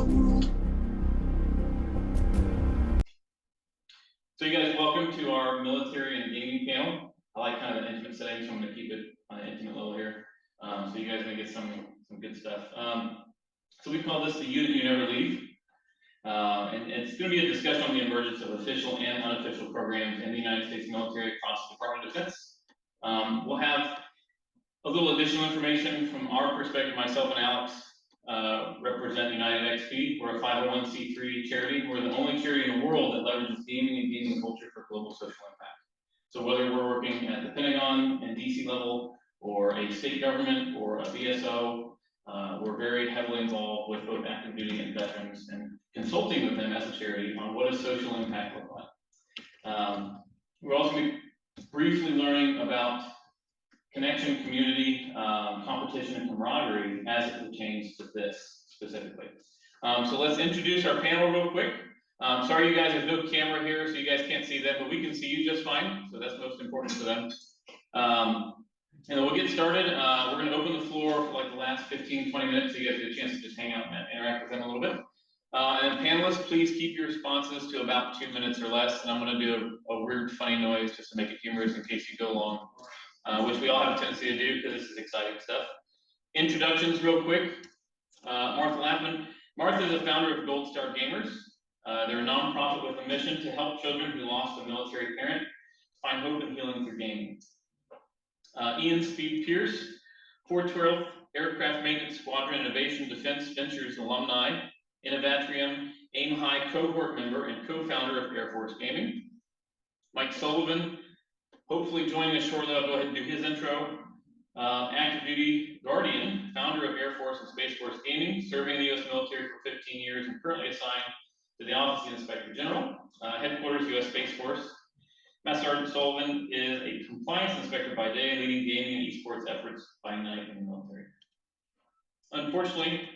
So you guys, welcome to our military and gaming panel. I like kind of the intimate setting, so I'm going to keep it on an intimate level here. So you guys may get some good stuff. So we call this the unit you never leave. And it's going to be a discussion on the emergence of official and unofficial programs in the United States military across the Department of Defense. We'll have a little additional information from our perspective. Myself and Alex represent UKnightedXP. We're a 501c3 charity. We're the only charity in the world that leverages gaming and gaming culture for global social impact. So whether we're working at the Pentagon and DC level, or a state government, or a BSO, we're very heavily involved with both active duty and veterans and consulting with them as a charity on what does social impact look like. We're also going to be briefly learning about connection, community, competition, and camaraderie as it pertains to this specifically. So let's introduce our panel real quick. Sorry you guys, there's no camera here, so you guys can't see them, but we can see you just fine, so that's most important to them. And then we'll get started. We're going to open the floor for like the last 15, 20 minutes so you guys get a chance to just hang out and interact with them a little bit. And panelists, please keep your responses to about 2 minutes or less, and I'm going to do a weird, funny noise just to make it humorous in case you go long. Which we all have a tendency to do because this is exciting stuff. Introductions real quick. Martha Lappman. Martha is the founder of Gold Star Gamers. They're a nonprofit with a mission to help children who lost a military parent find hope and healing through gaming. Ian Speed Pierce, 412th Aircraft Maintenance Squadron Innovation Defense Ventures alumni, Innovatrium Aim High cohort member and co-founder of Air Force Gaming. Mike Sullivan, hopefully joining us shortly. I'll go ahead and do his intro. Active duty Guardian, founder of Air Force and Space Force Gaming, serving in the U.S. military for 15 years and currently assigned to the Office of the Inspector General, headquarters U.S. Space Force. Master Sergeant Sullivan is a compliance inspector by day, leading gaming and esports efforts by night in the military. Unfortunately,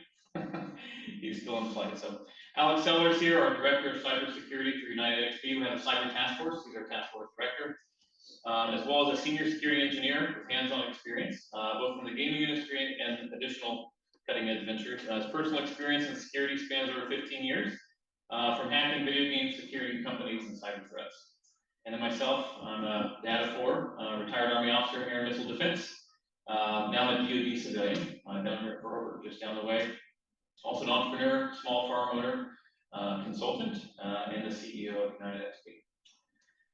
he's still on flight. So Alex Sellers here, our Director of Cybersecurity for UKnightedXP. We have a Cyber Task Force. He's our Task Force Director. As well as a senior security engineer with hands-on experience, both in the gaming industry and additional cutting-edge ventures. His personal experience in security spans over 15 years, from hacking video game security companies and cyber threats. And then myself, I'm a dad of 4, retired Army officer in air and missile defense, now a DoD civilian, down here at Fort just down the way. Also an entrepreneur, small farm owner, consultant, and the CEO of UKnightedXP.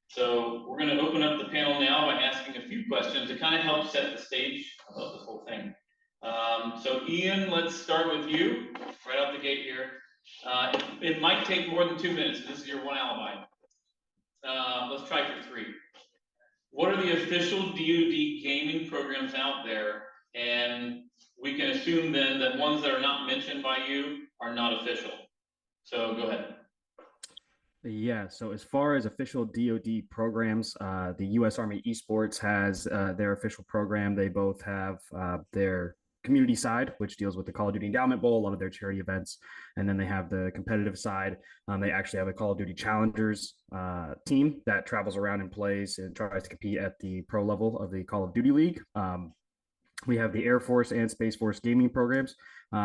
So we're going to open up the panel now by asking a few questions to kind of help set the stage about this whole thing. So Ian, let's start with you right out the gate here. It might take more than 2 minutes. This is your one alibi. Let's try for 3. What are the official DoD gaming programs out there? And we can assume then that ones that are not mentioned by you are not official. So go ahead. Yeah, so as far as official DoD programs, the U.S. Army Esports has their official program. They both have their community side, which deals with the Call of Duty Endowment Bowl, a lot of their charity events, and then they have the competitive side. They actually have a Call of Duty Challengers team that travels around and plays and tries to compete at the pro level of the Call of Duty League. We have the Air Force and Space Force gaming programs,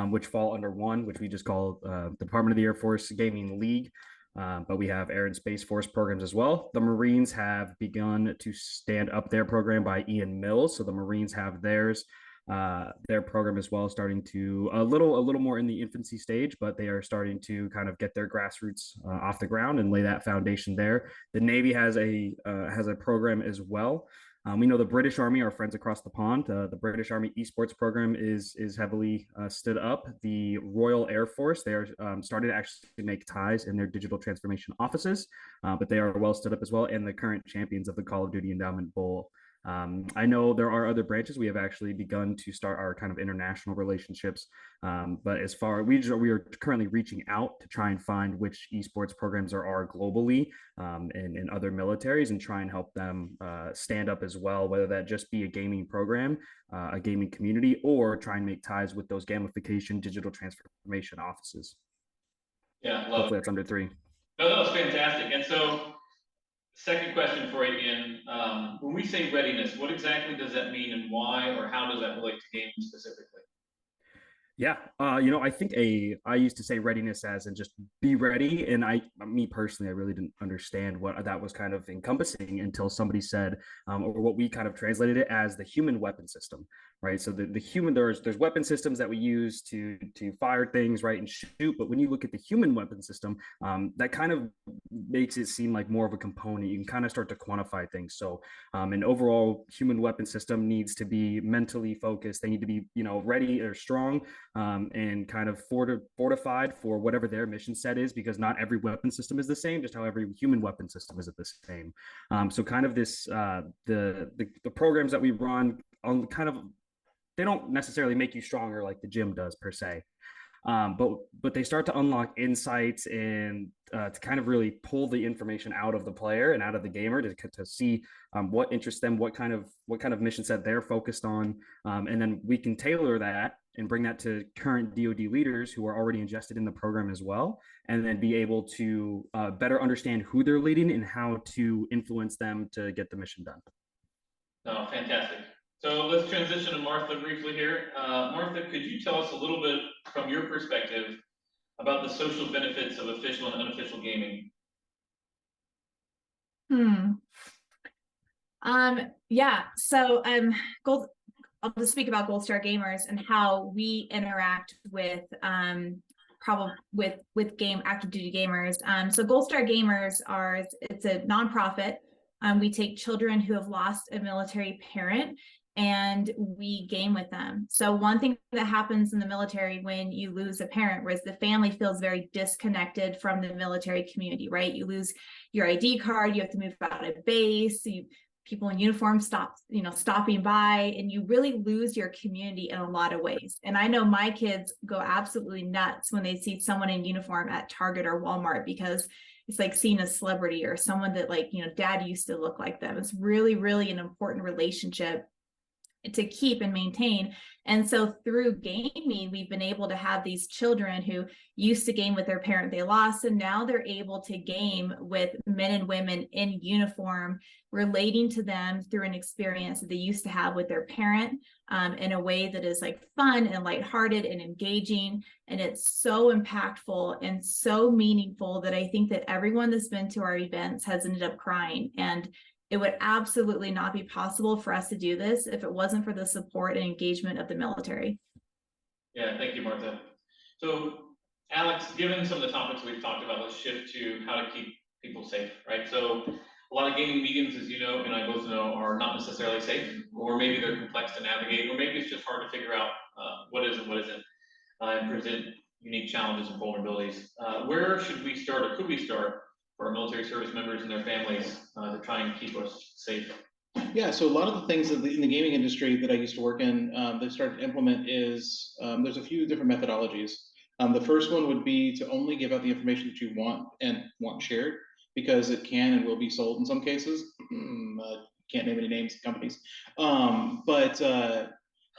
which fall under one, which we just call the Department of the Air Force Gaming League. But we have Air and Space Force programs as well. The Marines have begun to stand up their program by Ian Mills. So the Marines have theirs, their program as well, starting to a little more in the infancy stage, but they are starting to kind of get their grassroots off the ground and lay that foundation there. The Navy has a program as well. We know the British Army, our friends across the pond, the British Army esports program is heavily stood up. The Royal Air Force, they are started to actually make ties in their digital transformation offices, but they are well stood up as well, and the current champions of the Call of Duty Endowment Bowl. I know there are other branches. We have actually begun to start our kind of international relationships. But as far we are currently reaching out to try and find which esports programs there are globally in other militaries and try and help them stand up as well, whether that just be a gaming program, a gaming community, or try and make ties with those gamification digital transformation offices. Yeah, hopefully that's under 3. No, that was fantastic. And so, second question for you, Ian. When we say readiness, what exactly does that mean and why, or how does that relate to gaming specifically? Yeah, I think I used to say readiness as and just be ready, and me personally, I really didn't understand what that was kind of encompassing until somebody said, or what we kind of translated it as the human weapon system, right? So the human there's weapon systems that we use to fire things, right, and shoot, but when you look at the human weapon system, that kind of makes it seem like more of a component. You can kind of start to quantify things. So, an overall human weapon system needs to be mentally focused. They need to be, ready or strong, and kind of fortified for whatever their mission set is, because not every weapon system is the same, just how every human weapon system isn't the same. So kind of this the programs that we run on kind of, they don't necessarily make you stronger like the gym does per se, but they start to unlock insights and to kind of really pull the information out of the player and out of the gamer to see what interests them, what kind of mission set they're focused on, and then we can tailor that and bring that to current DoD leaders who are already ingested in the program as well, and then be able to better understand who they're leading and how to influence them to get the mission done. No, fantastic. So let's transition to Martha briefly here. Martha, could you tell us a little bit from your perspective about the social benefits of official and unofficial gaming? Hmm. Yeah. So, Gold. I'll just speak about Gold Star Gamers and how we interact with probably with game active duty gamers. So Gold Star Gamers it's a nonprofit. We take children who have lost a military parent and we game with them. So one thing that happens in the military when you lose a parent, whereas the family feels very disconnected from the military community, right? You lose your ID card, you have to move out of base, people in uniform stopping by, and you really lose your community in a lot of ways. And I know my kids go absolutely nuts when they see someone in uniform at Target or Walmart, because it's like seeing a celebrity or someone that, like, dad used to look like them. It's really, really an important relationship to keep and maintain. And so through gaming, we've been able to have these children who used to game with their parent they lost, and now they're able to game with men and women in uniform, relating to them through an experience that they used to have with their parent, in a way that is like fun and lighthearted and engaging. And it's so impactful and so meaningful that I think that everyone that's been to our events has ended up crying. And it would absolutely not be possible for us to do this if it wasn't for the support and engagement of the military. Yeah, thank you, Martha. So, Alex, given some of the topics we've talked about, let's shift to how to keep people safe, right? So, a lot of gaming mediums, as you know, and I both know, are not necessarily safe, or maybe they're complex to navigate, or maybe it's just hard to figure out what is and what isn't, and present unique challenges and vulnerabilities. Where should we start, or could we start, for our military service members and their families to try and keep us safe? Yeah, so a lot of the things in the gaming industry that I used to work in, they've started to implement is there's a few different methodologies. The first one would be to only give out the information that you want and want shared, because it can and will be sold in some cases. Can't name any names of companies. But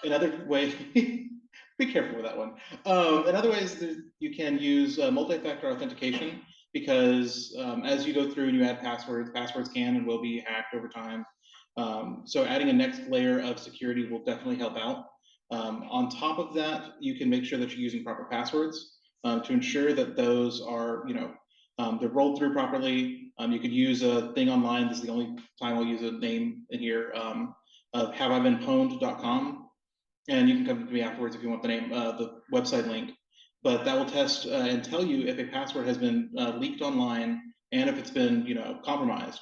another way, be careful with that one. In other ways, you can use multi-factor authentication, because as you go through and you add passwords, passwords can and will be hacked over time. So adding a next layer of security will definitely help out. On top of that, you can make sure that you're using proper passwords to ensure that those are, they're rolled through properly. You could use a thing online. This is the only time I'll use a name in here, of haveibeenpwned.com. And you can come to me afterwards if you want the name, the website link. But that will test and tell you if a password has been leaked online and if it's been, compromised.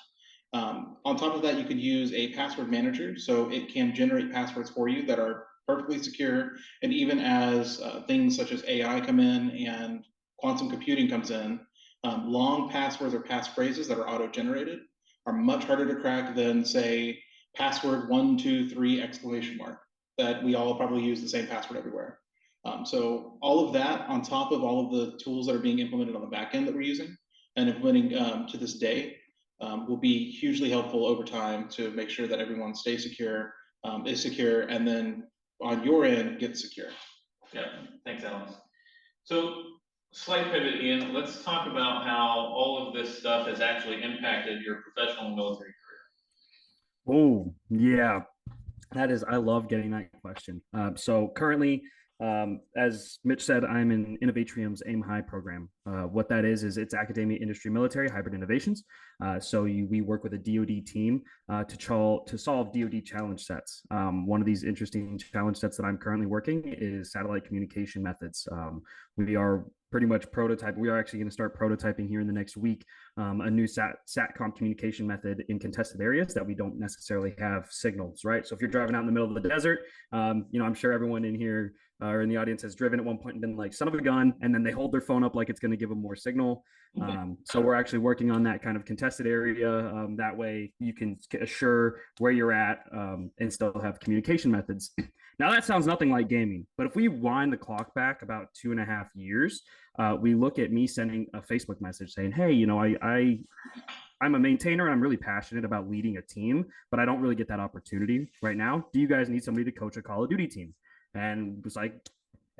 On top of that, you could use a password manager, so it can generate passwords for you that are perfectly secure. And even as things such as AI come in and quantum computing comes in, long passwords or passphrases that are auto-generated are much harder to crack than, say, password 123 exclamation mark, that we all probably use the same password everywhere. So all of that on top of all of the tools that are being implemented on the back end that we're using and implementing to this day, will be hugely helpful over time to make sure that everyone stays secure, is secure, and then on your end, gets secure. Yeah, thanks, Alex. So, slight pivot, Ian. Let's talk about how all of this stuff has actually impacted your professional military Oh, yeah. I love getting that question. So currently, As Mitch said, I'm in Innovatrium's Aim High program. What that is it's academia, industry, military, hybrid innovations. We work with a DoD team to solve DoD challenge sets. One of these interesting challenge sets that I'm currently working is satellite communication methods. We are pretty much prototyping. We are actually going to start prototyping here in the next week a new SATCOM communication method in contested areas that we don't necessarily have signals, right? So if you're driving out in the middle of the desert, I'm sure everyone in here or in the audience has driven at one point and been like, son of a gun, and then they hold their phone up like it's going to give them more signal. So we're actually working on that kind of contested area. That way you can assure where you're at and still have communication methods. Now that sounds nothing like gaming, but if we wind the clock back about 2.5 years, we look at me sending a Facebook message saying, hey, I'm a maintainer and I'm really passionate about leading a team, but I don't really get that opportunity right now. Do you guys need somebody to coach a Call of Duty team? And it was like,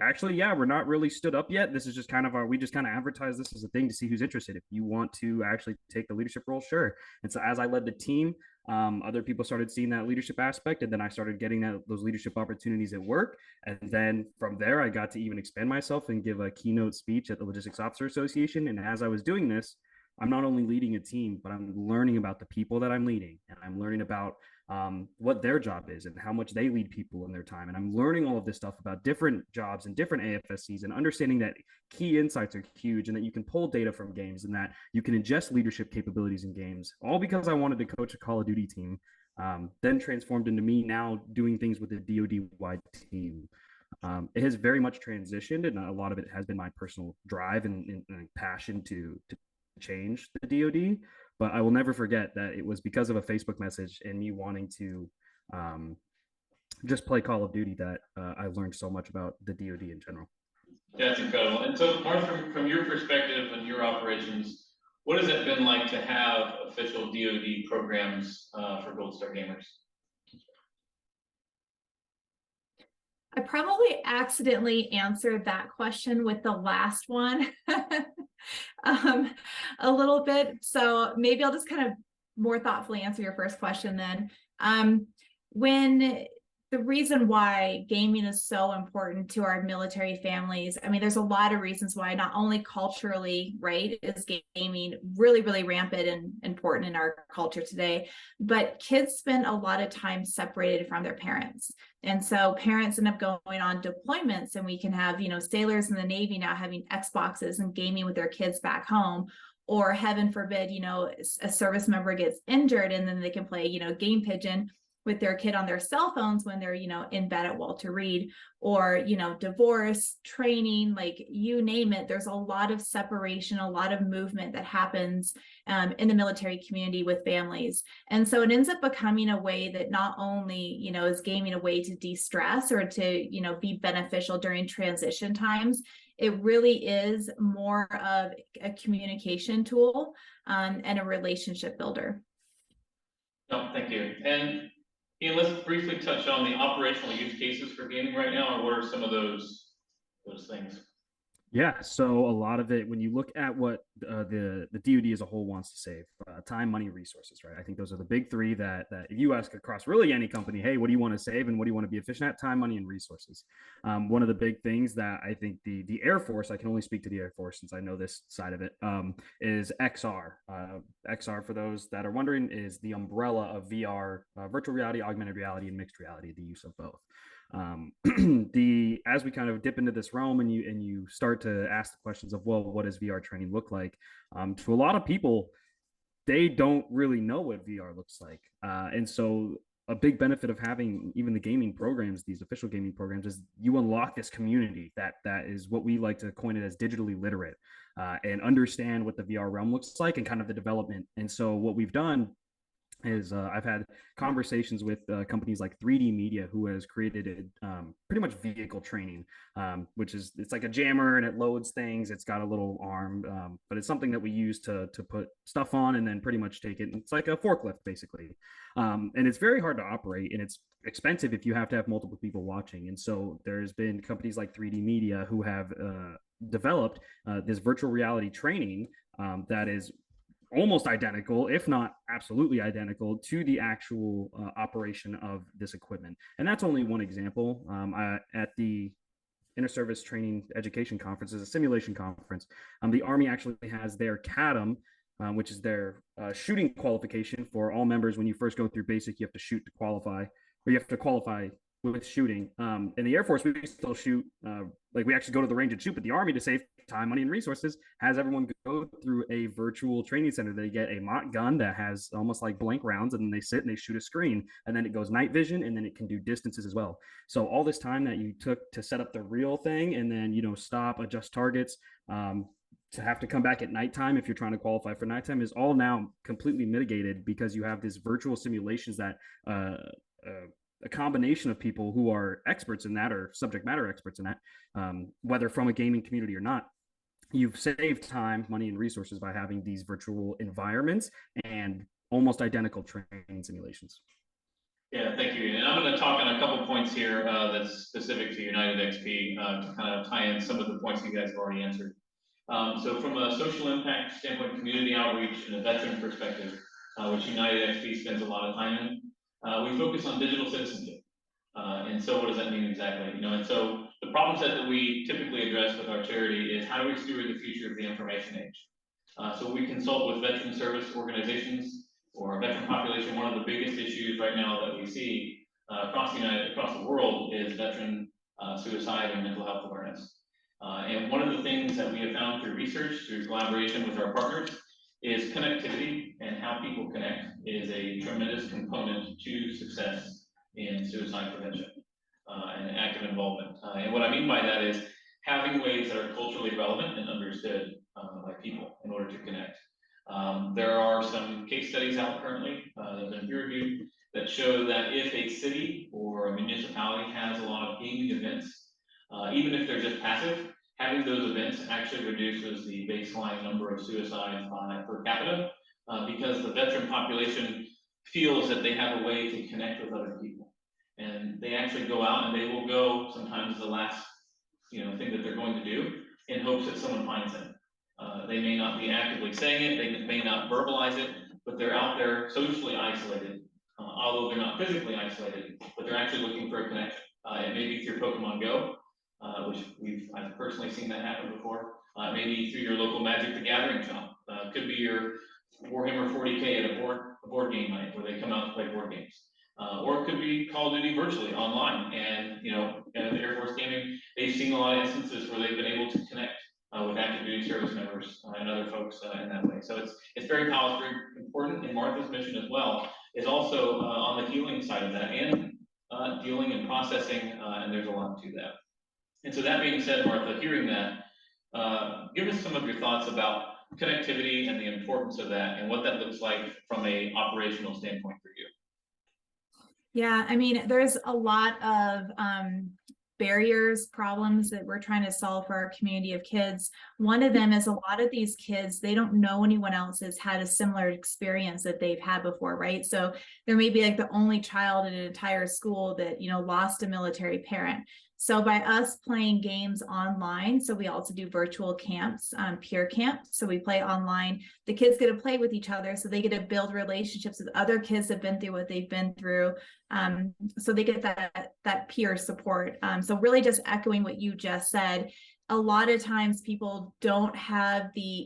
actually, yeah, we're not really stood up yet. This is just kind of we just kind of advertise this as a thing to see who's interested. If you want to actually take the leadership role, sure. And so as I led the team, other people started seeing that leadership aspect, and then I started getting those leadership opportunities at work. And then from there, I got to even expand myself and give a keynote speech at the Logistics Officer Association. And as I was doing this, I'm not only leading a team, but I'm learning about the people that I'm leading, and I'm learning about what their job is and how much they lead people in their time. And I'm learning all of this stuff about different jobs and different AFSCs, and understanding that key insights are huge, and that you can pull data from games, and that you can ingest leadership capabilities in games, all because I wanted to coach a Call of Duty team, then transformed into me now doing things with a DoD-wide team. It has very much transitioned, and a lot of it has been my personal drive and passion to change the DoD. But I will never forget that it was because of a Facebook message and me wanting to just play Call of Duty that I learned so much about the DoD in general. That's incredible. And so, Mark, from your perspective and your operations, what has it been like to have official DoD programs for Gold Star gamers? I probably accidentally answered that question with the last one a little bit. So maybe I'll just kind of more thoughtfully answer your first question then. When the reason why gaming is so important to our military families, I mean, there's a lot of reasons why. Not only culturally, right, is gaming really, really rampant and important in our culture today, but kids spend a lot of time separated from their parents. And so parents end up going on deployments, and we can have, sailors in the Navy now having Xboxes and gaming with their kids back home. Or heaven forbid, a service member gets injured, and then they can play, Game Pigeon with their kid on their cell phones when they're, in bed at Walter Reed. Or, divorce, training, like you name it. There's a lot of separation, a lot of movement that happens in the military community with families. And so it ends up becoming a way that not only, is gaming a way to de-stress or to, be beneficial during transition times. It really is more of a communication tool and a relationship builder. No, thank you. And Ian, let's briefly touch on the operational use cases for gaming right now, or what are some of those things? Yeah, so a lot of it, when you look at what the DoD as a whole wants to save, time, money, resources, right? I think those are the big three that if you ask across really any company, hey, what do you want to save and what do you want to be efficient at? Time, money, and resources. One of the big things that I think the Air Force, I can only speak to the Air Force since I know this side of it, is XR. XR, for those that are wondering, is the umbrella of VR, virtual reality, augmented reality, and mixed reality, the use of both. As we kind of dip into this realm and you start to ask the questions of, well, what does VR training look like? To a lot of people, they don't really know what VR looks like. And so a big benefit of having even the gaming programs, these official gaming programs, is you unlock this community that is what we like to coin it as digitally literate, and understand what the VR realm looks like and kind of the development. And so what we've done is I've had conversations with companies like 3D Media, who has created pretty much vehicle training, which is, it's like a jammer and it loads things. It's got a little arm, but it's something that we use to put stuff on and then pretty much take it. It's like a forklift basically, and it's very hard to operate, and it's expensive if you have to have multiple people watching. And so there's been companies like 3D Media who have developed this virtual reality training that is almost identical, if not absolutely identical, to the actual operation of this equipment. And that's only one example. At the inter-service training education conference, is a simulation conference. The Army actually has their CADM, which is their shooting qualification for all members. When you first go through basic, you have to shoot to qualify, or you have to qualify with shooting. In the Air Force, we still shoot, like we actually go to the range and shoot, but the Army, to save time, money, and resources, has everyone go through a virtual training center. They get a mock gun that has almost like blank rounds, and then they sit and they shoot a screen, and then it goes night vision, and then it can do distances as well. So all this time that you took to set up the real thing, and then, you know, stop, adjust targets, to have to come back at nighttime if you're trying to qualify for nighttime, is all now completely mitigated because you have these virtual simulations that a combination of people who are experts in that or subject matter experts in that, whether from a gaming community or not. You've saved time, money, and resources by having these virtual environments and almost identical training simulations. Yeah, thank you. And I'm going to talk on a couple points here that's specific to UKnightedXP to kind of tie in some of the points you guys have already answered. So from a social impact standpoint, community outreach, and a veteran perspective, which UKnightedXP spends a lot of time in, we focus on digital citizenship. And so what does that mean exactly? You know, and so the problem set that we typically address with our charity is how do we steward the future of the information age? So we consult with veteran service organizations or our veteran population. One of the biggest issues right now that we see across the world is veteran suicide and mental health awareness. And one of the things that we have found through research, through collaboration with our partners, is connectivity, and how people connect is a tremendous component to success in suicide prevention and active involvement. And what I mean by that is having ways that are culturally relevant and understood by people in order to connect. There are some case studies out currently that have been peer reviewed that show that if a city or a municipality has a lot of gaming events, even if they're just passive, having those events actually reduces the baseline number of suicides per capita because the veteran population feels that they have a way to connect with other people. And they actually go out, and they will go sometimes the last thing that they're going to do in hopes that someone finds them. They may not be actively saying it, they may not verbalize it, but they're out there socially isolated, although they're not physically isolated, but they're actually looking for a connection. It may be through Pokemon Go, which I've personally seen that happen before. Maybe through your local Magic the Gathering shop. Could be your Warhammer 40K at a board game night where they come out to play board games. Or it could be Call of Duty virtually online. And the Air Force Gaming, they've seen a lot of instances where they've been able to connect with active duty service members and other folks in that way. So it's very powerful, very important. And Martha's mission as well is also on the healing side of that, and dealing and processing, and there's a lot to that. And so that being said, Martha, hearing that, give us some of your thoughts about connectivity and the importance of that and what that looks like from a operational standpoint for you. Yeah, I mean, there's a lot of barriers, problems that we're trying to solve for our community of kids. One of them is a lot of these kids, they don't know anyone else has had a similar experience that they've had before, right? So there may be like the only child in an entire school that, lost a military parent. So by us playing games online, so we also do virtual camps, peer camps. So we play online. The kids get to play with each other, so they get to build relationships with other kids that have been through what they've been through. So they get that peer support. So really just echoing what you just said, a lot of times people don't have the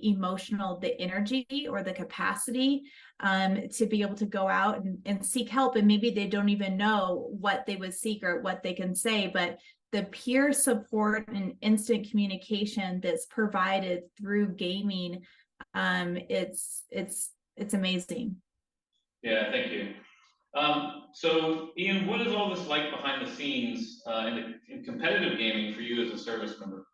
energy or the capacity to be able to go out and seek help. And maybe they don't even know what they would seek or what they can say, but the peer support and instant communication that's provided through gaming, it's amazing. Yeah, thank you. So Ian, what is all this like behind the scenes in competitive gaming for you as a service member?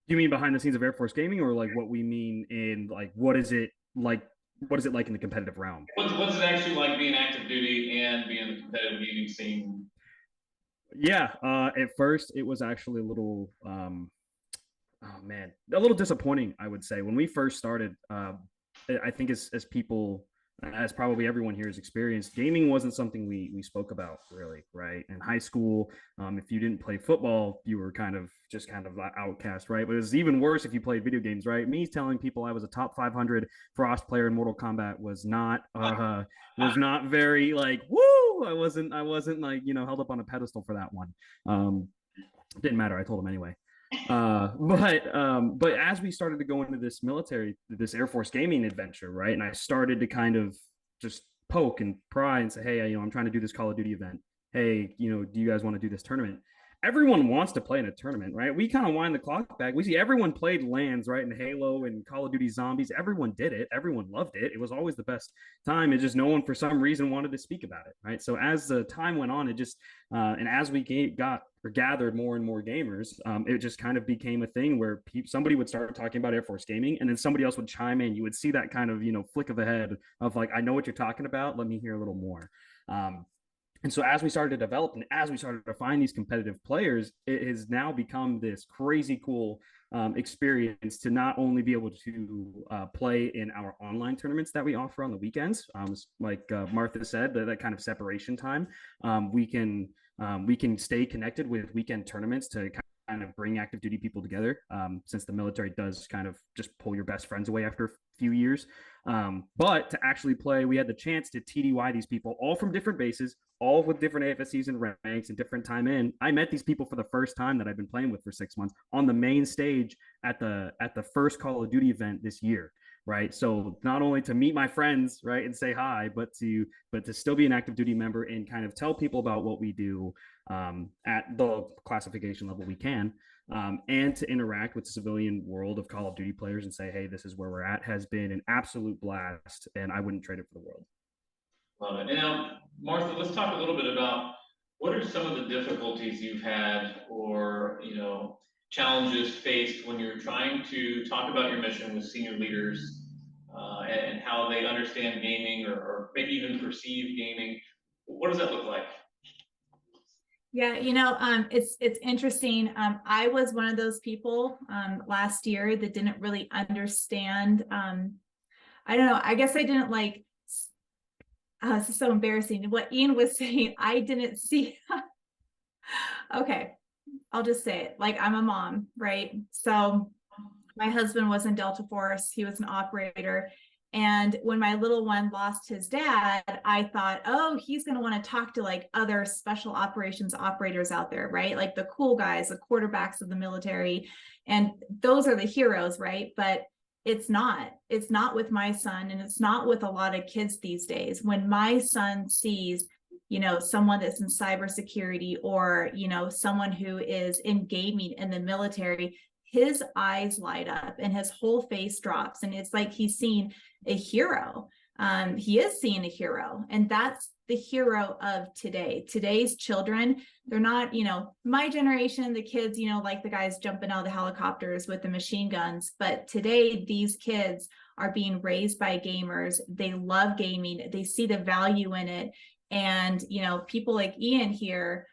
You mean behind the scenes of Air Force Gaming, or like what we mean in like what is it like in the competitive realm? What's it actually like being active duty and being in the competitive gaming scene? Yeah, at first it was actually a little a little disappointing, I would say. When we first started, I think as people, as probably everyone here has experienced, gaming wasn't something we spoke about really, right? In high school, if you didn't play football, you were kind of outcast, right? But it was even worse if you played video games, right? Me telling people I was a top 500 Frost player in Mortal Kombat was not very like, woo! I wasn't like, held up on a pedestal for that one. Didn't matter. I told him anyway. But as we started to go into this Air Force gaming adventure, right? And I started to kind of just poke and pry and say, hey, I'm trying to do this Call of Duty event. Hey, do you guys want to do this tournament? Everyone wants to play in a tournament, right? We kind of wind the clock back. We see everyone played LANs, right? In Halo and Call of Duty Zombies. Everyone did it. Everyone loved it. It was always the best time. It's just no one for some reason wanted to speak about it, right? So as the time went on, it just and as we got or gathered more and more gamers, it just kind of became a thing where somebody would start talking about Air Force gaming, and then somebody else would chime in. You would see that kind of flick of the head of like, I know what you're talking about. Let me hear a little more. And so as we started to develop and as we started to find these competitive players, it has now become this crazy cool experience to not only be able to play in our online tournaments that we offer on the weekends, like Martha said, that kind of separation time. We can stay connected with weekend tournaments to kind of bring active duty people together, since the military does kind of just pull your best friends away after a few years. But to actually play, we had the chance to TDY these people all from different bases, all with different AFSCs and ranks and different time in. I met these people for the first time that I've been playing with for 6 months on the main stage at the first Call of Duty event this year. Right. So not only to meet my friends, right, and say hi, but to still be an active duty member and kind of tell people about what we do at the classification level we can, and to interact with the civilian world of Call of Duty players and say, hey, this is where we're at, has been an absolute blast, and I wouldn't trade it for the world. Love it. And now, Martha, let's talk a little bit about what are some of the difficulties you've had or, challenges faced when you're trying to talk about your mission with senior leaders, and how they understand gaming or maybe even perceive gaming. What does that look like? Yeah, it's interesting. I was one of those people last year that didn't really understand. I don't know. I guess I didn't like. This is so embarrassing. What Ian was saying, I didn't see. Okay, I'll just say it. Like, I'm a mom, right? So my husband was in Delta Force. He was an operator. And when my little one lost his dad, I thought, oh, he's going to want to talk to like other special operations operators out there, right? Like the cool guys, the quarterbacks of the military. And those are the heroes, right? But it's not with my son, and it's not with a lot of kids these days. When my son sees someone that's in cybersecurity or someone who is in gaming in the military, his eyes light up and his whole face drops, and it's like he's seen a hero. He is seeing a hero, and that's the hero of today. Today's children, they're not, my generation, the kids, like the guys jumping out of the helicopters with the machine guns. But today, these kids are being raised by gamers. They love gaming. They see the value in it. And, people like Ian here,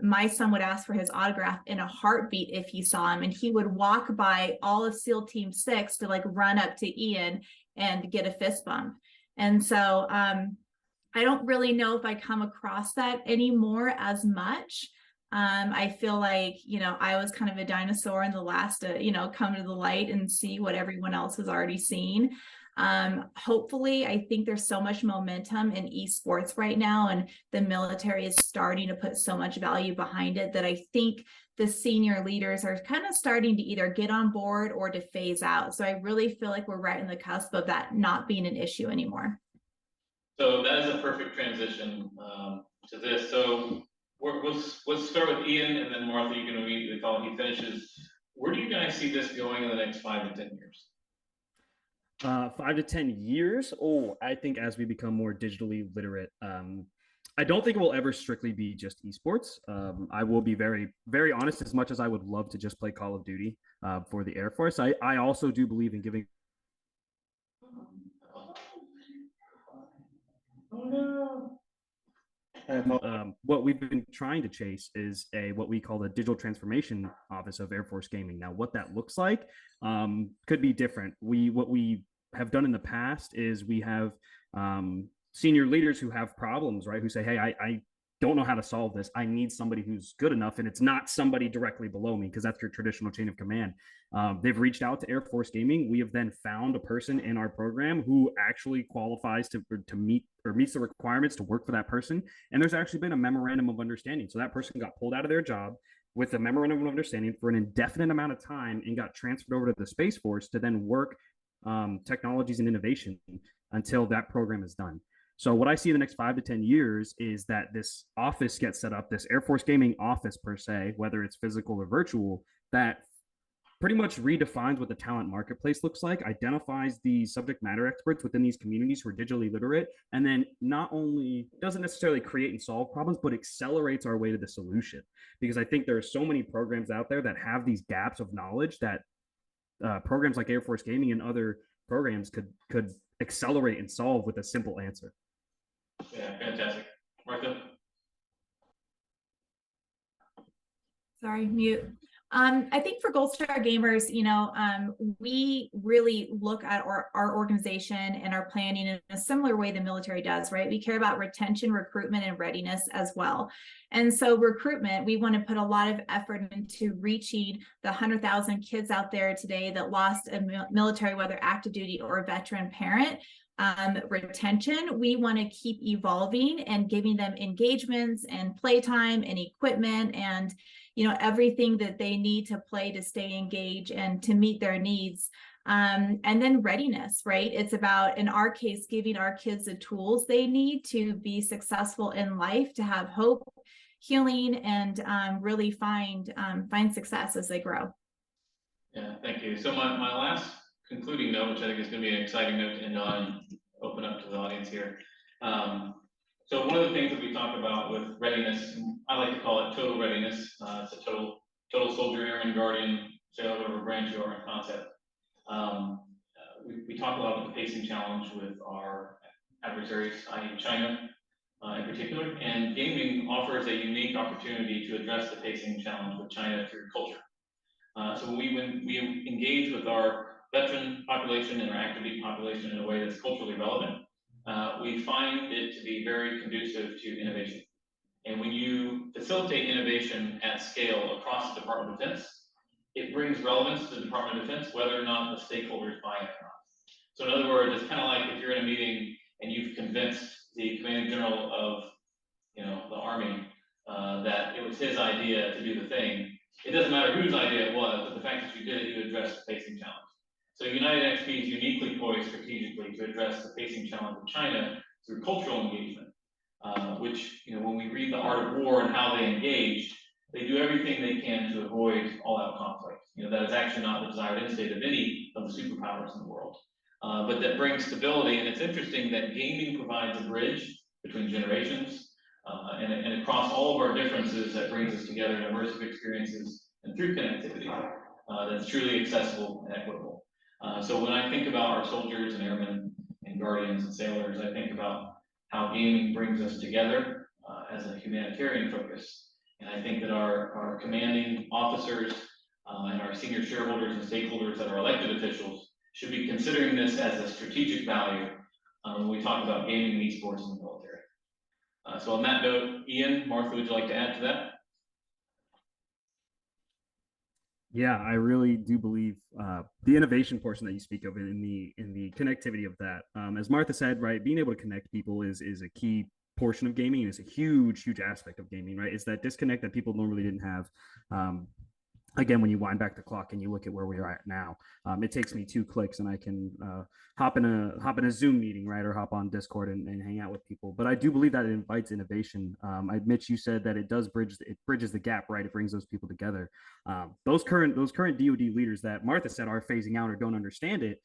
my son would ask for his autograph in a heartbeat if he saw him, and he would walk by all of SEAL Team 6 to like run up to Ian and get a fist bump. And so I don't really know if I come across that anymore as much. I feel like, I was kind of a dinosaur in the last, come to the light and see what everyone else has already seen. Hopefully, I think there's so much momentum in esports right now, and the military is starting to put so much value behind it that I think the senior leaders are kind of starting to either get on board or to phase out. So I really feel like we're right in the cusp of that not being an issue anymore. So that is a perfect transition to this. So let's start with Ian, and then Martha, you can immediately call when he finishes. Where do you guys see this going in the next 5 to 10 years? 5 to 10 years. Oh, I think as we become more digitally literate, I don't think it will ever strictly be just esports. I will be very, very honest. As much as I would love to just play Call of Duty for the Air Force, I also do believe in giving. Oh no. What we've been trying to chase is what we call the digital transformation office of Air Force Gaming. Now, what that looks like could be different. What we have done in the past is we have senior leaders who have problems, right? Who say, hey, I don't know how to solve this. I need somebody who's good enough, and it's not somebody directly below me, because that's your traditional chain of command. They've reached out to Air Force Gaming. We have then found a person in our program who actually qualifies to meet or meets the requirements to work for that person. And there's actually been a memorandum of understanding. So that person got pulled out of their job. with a memorandum of understanding for an indefinite amount of time and got transferred over to the Space Force to then work technologies and innovation until that program is done. So what I see in the next 5 to 10 years is that this office gets set up, this Air Force Gaming office per se, whether it's physical or virtual, that pretty much redefines what the talent marketplace looks like, identifies the subject matter experts within these communities who are digitally literate, and then not only doesn't necessarily create and solve problems, but accelerates our way to the solution. Because I think there are so many programs out there that have these gaps of knowledge that programs like Air Force Gaming and other programs could accelerate and solve with a simple answer. Yeah, fantastic. Martha? Sorry, mute. I think for Gold Star Gamers, we really look at our organization and our planning in a similar way the military does, right? We care about retention, recruitment, and readiness as well. And so recruitment, we want to put a lot of effort into reaching the 100,000 kids out there today that lost a military, whether active duty or a veteran parent. Retention, we want to keep evolving and giving them engagements and playtime and equipment and everything that they need to play to stay engaged and to meet their needs. And then readiness, right? It's about, in our case, giving our kids the tools they need to be successful in life, to have hope, healing, and really find success as they grow. Yeah, thank you. So my last concluding note, which I think is going to be an exciting note to end on, open up to the audience here. So one of the things that we talk about with readiness, I like to call it total readiness. It's a total soldier, airman, guardian, sailor, whatever branch you are in concept. We talk a lot about the pacing challenge with our adversaries, i.e. China in particular, and gaming offers a unique opportunity to address the pacing challenge with China through culture. So when we engage with our veteran population and our active duty population in a way that's culturally relevant, we find it to be very conducive to innovation. And when you facilitate innovation at scale across the Department of Defense, it brings relevance to the Department of Defense, whether or not the stakeholders buy it or not. So in other words, it's kind of like if you're in a meeting and you've convinced the commanding general of the Army that it was his idea to do the thing. It doesn't matter whose idea it was, but the fact that you did it, you addressed the pacing challenge. So UKnightedXP is uniquely poised strategically to address the pacing challenge of China through cultural engagement, which, when we read The Art of War and how they engage, they do everything they can to avoid all-out conflict. That is actually not the desired end state of any of the superpowers in the world. But that brings stability, and it's interesting that gaming provides a bridge between generations, and across all of our differences, that brings us together in immersive experiences and through connectivity that's truly accessible and equitable. So when I think about our soldiers and airmen and guardians and sailors, I think about how gaming brings us together as a humanitarian focus. And I think that our commanding officers and our senior shareholders and stakeholders that are elected officials should be considering this as a strategic value when we talk about gaming and esports in the military. So on that note, Ian, Martha, would you like to add to that? Yeah, I really do believe the innovation portion that you speak of in the connectivity of that. As Martha said, right, being able to connect people is a key portion of gaming, and it's a huge aspect of gaming, right? It's that disconnect that people normally didn't have. Again, when you wind back the clock and you look at where we are at now, it takes me 2 clicks and I can hop in a Zoom meeting, right, or hop on Discord and hang out with people. But I do believe that it invites innovation. Mitch, you said that it bridges the gap, right? It brings those people together. Those current DoD leaders that Martha said are phasing out or don't understand it.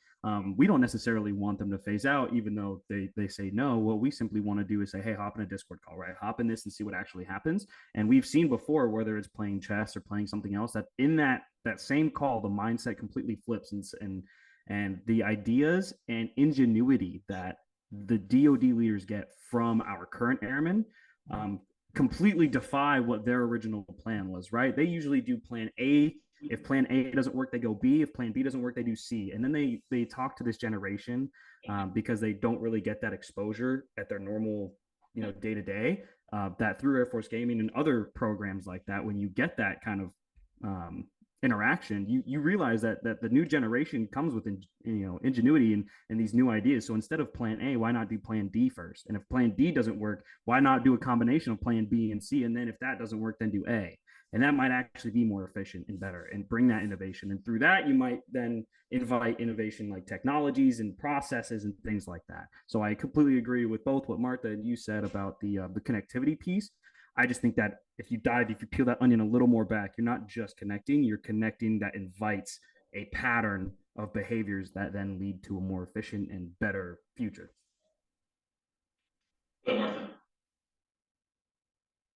We don't necessarily want them to phase out, even though they say no. What we simply want to do is say, hey, hop in a Discord call, right? Hop in this and see what actually happens. And we've seen before, whether it's playing chess or playing something else, that in that same call, the mindset completely flips, and the ideas and ingenuity that the DoD leaders get from our current airmen completely defy what their original plan was, right? They usually do plan A. If plan A doesn't work, they go B. If plan B doesn't work, they do C. And then they talk to this generation because they don't really get that exposure at their normal, day to day. That through Air Force Gaming and other programs like that, when you get that kind of interaction, you realize that the new generation comes with ingenuity and these new ideas. So instead of plan A, why not do plan D first? And if plan D doesn't work, why not do a combination of plan B and C? And then if that doesn't work, then do A. And that might actually be more efficient and better and bring that innovation. And through that, you might then invite innovation like technologies and processes and things like that. So I completely agree with both what Martha and you said about the connectivity piece. I just think that if you peel that onion a little more back, you're not just connecting, you're connecting that invites a pattern of behaviors that then lead to a more efficient and better future. Go, Martha.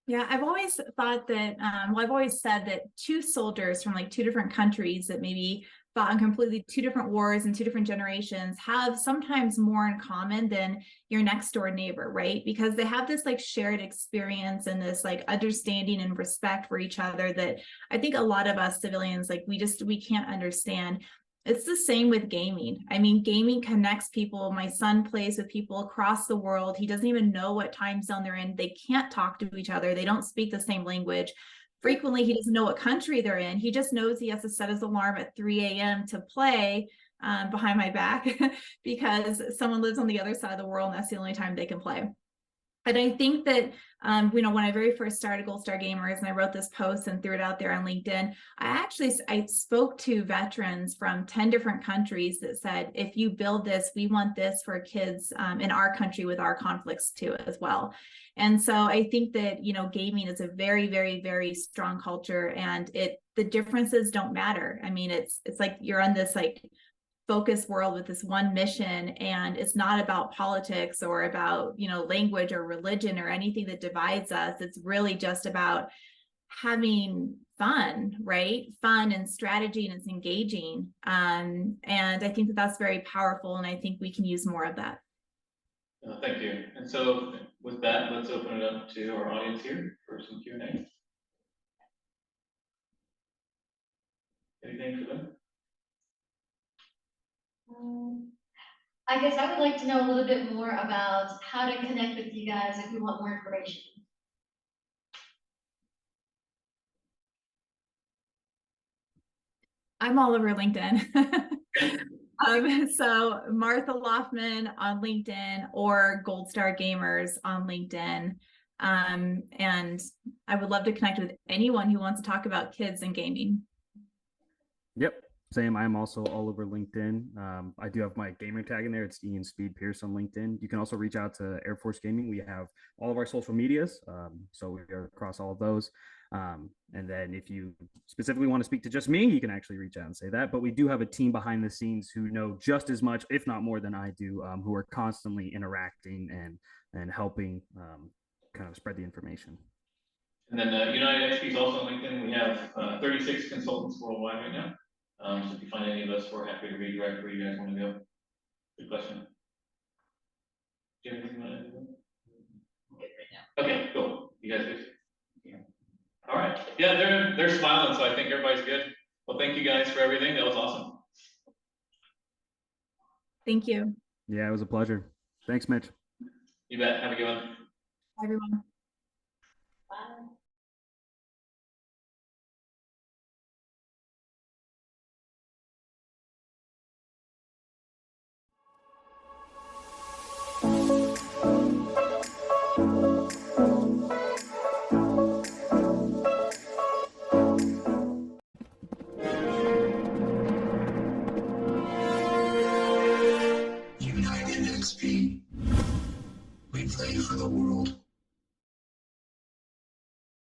Yeah, I've always thought that, I've always said that two soldiers from like two different countries that maybe fought in completely two different wars and two different generations have sometimes more in common than your next door neighbor, right? Because they have this like shared experience and this like understanding and respect for each other that I think a lot of us civilians, like we can't understand. It's the same with gaming. I mean, gaming connects people. My son plays with people across the world. He doesn't even know what time zone they're in. They can't talk to each other. They don't speak the same language. Frequently, he doesn't know what country they're in. He just knows he has to set his alarm at 3 a.m. to play behind my back because someone lives on the other side of the world and that's the only time they can play. And I think that, when I very first started Gold Star Gamers and I wrote this post and threw it out there on LinkedIn, I spoke to veterans from 10 different countries that said, if you build this, we want this for kids in our country with our conflicts too as well. And so I think that, gaming is a very, very, very strong culture and the differences don't matter. I mean, it's like you're on this like focused world with this one mission, and it's not about politics or about language or religion or anything that divides us. It's really just about having fun, right? Fun and strategy, and it's engaging, and I think that that's very powerful, and I think we can use more of that. Thank you. And so with that, let's open it up to our audience here for some Q&A. Anything for them? I guess I would like to know a little bit more about how to connect with you guys if we want more information. I'm all over LinkedIn. So Martha Loftman on LinkedIn or Gold Star Gamers on LinkedIn. And I would love to connect with anyone who wants to talk about kids and gaming. Yep. Same. I'm also all over LinkedIn. I do have my gamer tag in there. It's Ian Speed Pierce on LinkedIn. You can also reach out to Air Force Gaming. We have all of our social medias. So we are across all of those. And then if you specifically want to speak to just me, you can actually reach out and say that. But we do have a team behind the scenes who know just as much, if not more than I do, who are constantly interacting and helping kind of spread the information. And then UKnightedXP is also on LinkedIn. We have 36 consultants worldwide right now. So if you find any of us, we're happy to redirect where you guys want to go. Good question. Do you have anything you want to add? Okay, cool. You guys good? Yeah. All right. Yeah, they're smiling, so I think everybody's good. Well, thank you guys for everything. That was awesome. Thank you. Yeah, it was a pleasure. Thanks, Mitch. You bet. Have a good one. Bye, everyone. Bye. UKnightedXP. We play for the world.